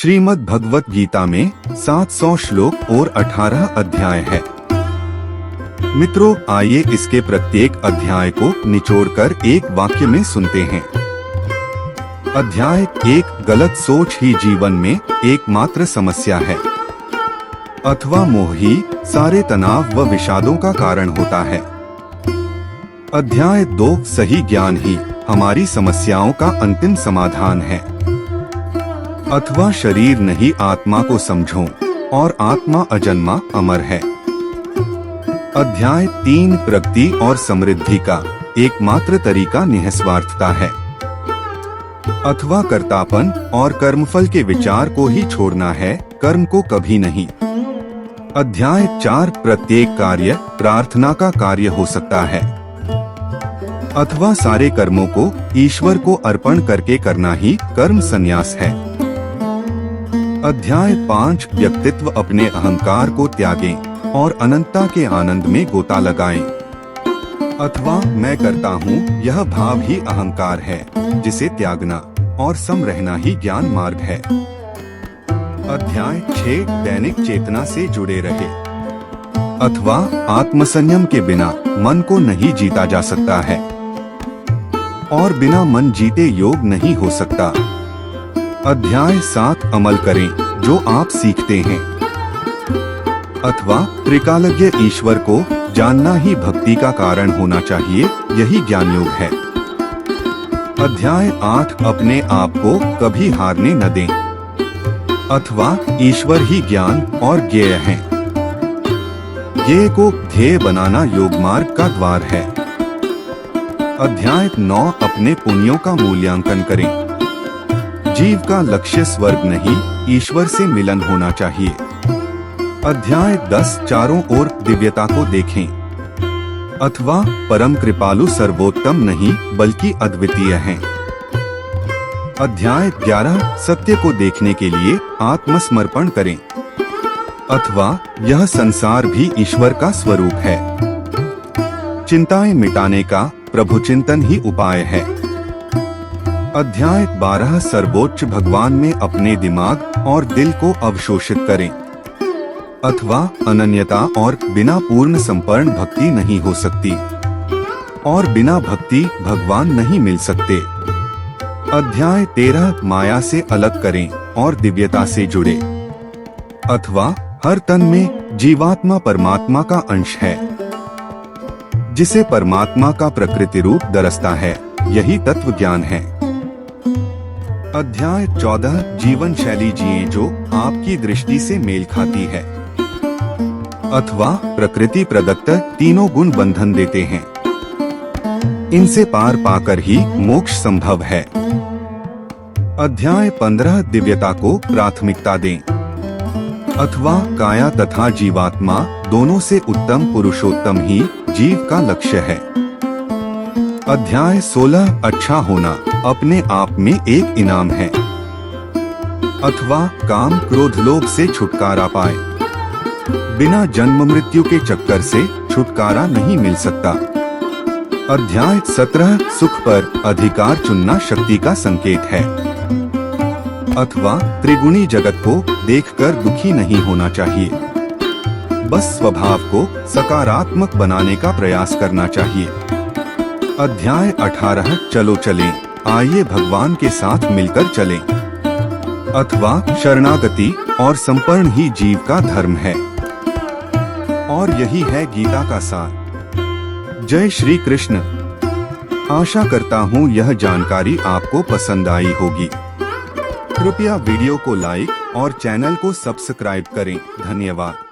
श्रीमद् भगवत गीता में 700 श्लोक और 18 अध्याय है। मित्रों, आइए इसके प्रत्येक अध्याय को निचोड़कर एक वाक्य में सुनते हैं। अध्याय 1, गलत सोच ही जीवन में एकमात्र समस्या है अथवा मोह ही सारे तनाव व विषादों का कारण होता है। अध्याय 2, सही ज्ञान ही हमारी समस्याओं का अंतिम समाधान है अथवा शरीर नहीं आत्मा को समझो और आत्मा अजन्मा अमर है। अध्याय 3, प्रगति और समृद्धि का एकमात्र तरीका निःस्वार्थता है अथवा कर्तापन और कर्मफल के विचार को ही छोड़ना है, कर्म को कभी नहीं। अध्याय 4, प्रत्येक कार्य प्रार्थना का कार्य हो सकता है अथवा सारे कर्मों को ईश्वर को अर्पण करके करना ही कर्म संन्यास है। अध्याय 5, व्यक्तित्व अपने अहंकार को त्यागें और अनंतता के आनंद में गोता लगाएं अथवा मैं करता हूँ यह भाव ही अहंकार है, जिसे त्यागना और सम रहना ही ज्ञान मार्ग है। अध्याय 6, दैनिक चेतना से जुड़े रहे अथवा आत्मसंयम के बिना मन को नहीं जीता जा सकता है और बिना मन जीते योग नहीं हो सकता। अध्याय 7, अमल करें जो आप सीखते हैं अथवा त्रिकालज्ञ ईश्वर को जानना ही भक्ति का कारण होना चाहिए, यही ज्ञान योग है। अध्याय 8, अपने आप को कभी हारने न दें अथवा ईश्वर ही ज्ञान और ज्ञेय है। ज्ञेय को ध्येय बनाना योग मार्ग का द्वार है। अध्याय 9, अपने पुण्यों का मूल्यांकन करें। जीव का लक्ष्य स्वर्ग नहीं, ईश्वर से मिलन होना चाहिए। अध्याय 10, चारों ओर दिव्यता को देखें अथवा परम कृपालु सर्वोत्तम नहीं बल्कि अद्वितीय हैं। अध्याय 11, सत्य को देखने के लिए आत्मसमर्पण करें अथवा यह संसार भी ईश्वर का स्वरूप है। चिंताएं मिटाने का प्रभु चिंतन ही उपाय है। अध्याय 12, सर्वोच्च भगवान में अपने दिमाग और दिल को अवशोषित करें अथवा अनन्यता और बिना पूर्ण संपूर्ण भक्ति नहीं हो सकती और बिना भक्ति भगवान नहीं मिल सकते। अध्याय 13, माया से अलग करें और दिव्यता से जुड़े अथवा हर तन में जीवात्मा परमात्मा का अंश है, जिसे परमात्मा का प्रकृति रूप दरसता है, यही तत्व ज्ञान है। अध्याय 14, जीवन शैली जिए जो आपकी दृष्टि से मेल खाती है अथवा प्रकृति प्रदत्त तीनों गुण बंधन देते हैं, इनसे पार पाकर ही मोक्ष संभव है। अध्याय 15, दिव्यता को प्राथमिकता दें अथवा काया तथा जीवात्मा दोनों से उत्तम पुरुषोत्तम ही जीव का लक्ष्य है। अध्याय 16, अच्छा होना अपने आप में एक इनाम है अथवा काम क्रोध लोभ से छुटकारा पाए। बिना जन्म मृत्यु के चक्कर से छुटकारा नहीं मिल सकता। अध्याय 17, सुख पर अधिकार चुनना शक्ति का संकेत है अथवा त्रिगुणी जगत को देखकर दुखी नहीं होना चाहिए, बस स्वभाव को सकारात्मक बनाने का प्रयास करना चाहिए। अध्याय 18, चलो चलें, आइए भगवान के साथ मिलकर चलें अथवा शरणागति और समर्पण ही जीव का धर्म है और यही है गीता का सार। जय श्री कृष्ण। आशा करता हूँ यह जानकारी आपको पसंद आई होगी। कृपया वीडियो को लाइक और चैनल को सब्सक्राइब करें। धन्यवाद।